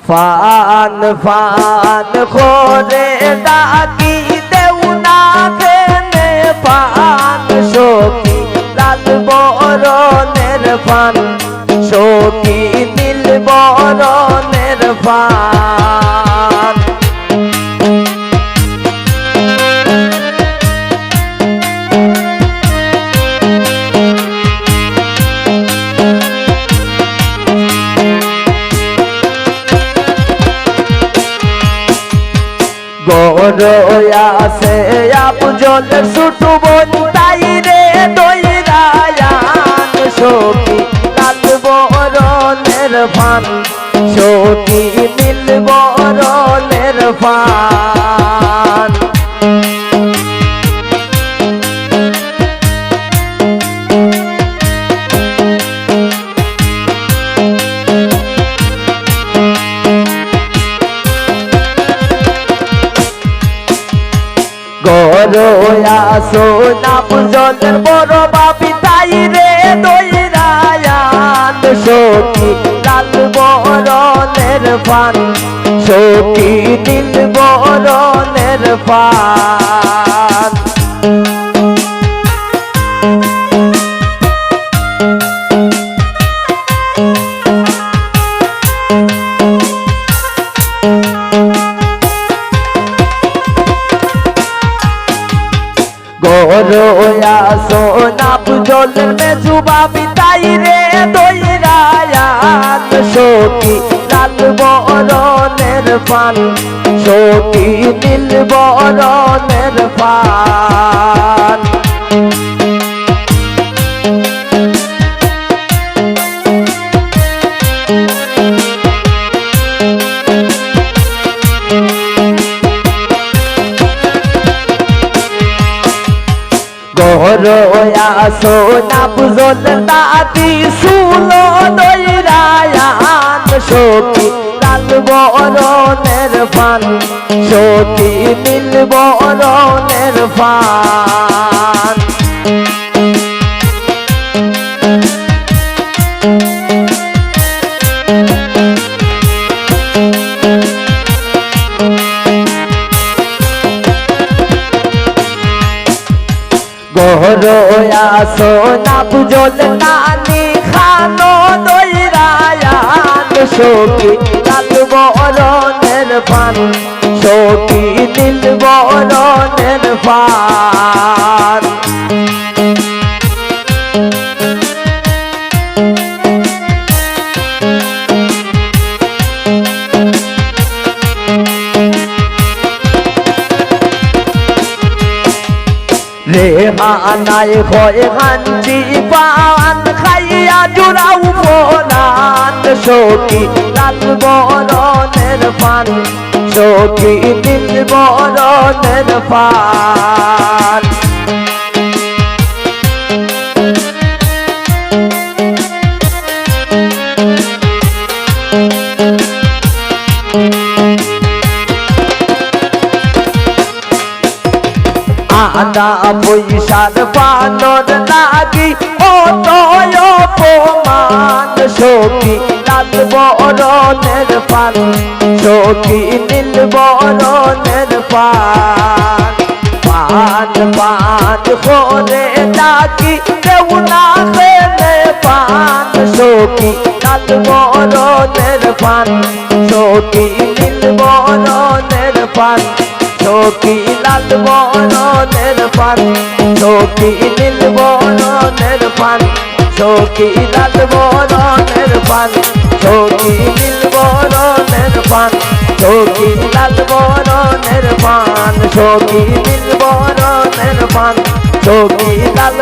fun fun করে ডাকি দেও না খেনে পান সখী লাল বরণের ফান সখী নীল বরণের ফান গরয়াছে আপজলের ছোট বোন তাই রে দইরায়ান সখী লাল বরণের ফান সখী নীল বরণের ফান গরয়াছো আপজলের বড় বাপি তাই রে দইরায়ান সখী লাল বরণের ফান সখী নীল বরণের ফান গরয়াছো আপজলের মেজু বাপি তাই রে দইরায়ান সখী লাল বরণের ফান সখী নীল বরণের ফান গরয়াছো আপজলের দাদি শুলো দইরায়ান সখী লাল বরণের ফান সখী নীল বরণের ফান গরয়াছো আপজলের নানি খানো দইরায়ান সখী লাল বরণের ফান সখী নীল বরণের ফান রেহানায় হয় হাঞ্চি পান খাইয়া জুড়াও ফোলান সখী লাল বরণের ফান সখী নীল বরণের ফান আনা পয়সার পানর লাগি অতয় অপমান সখী লাল বরণের ফান সখী নীল বরণের ফান পান পান করে ডাকি দেও না খেলে পান সখী লাল বরণের ফান সখী নীল বরণের ফান সখী লাল বরণের ফান সখী নীল বরণের ফান সখী লাল বরণের ফান সখী নীল বরণের ফান সখী লাল বরণের ফান সখী নীল বরণের ফান সখী লাল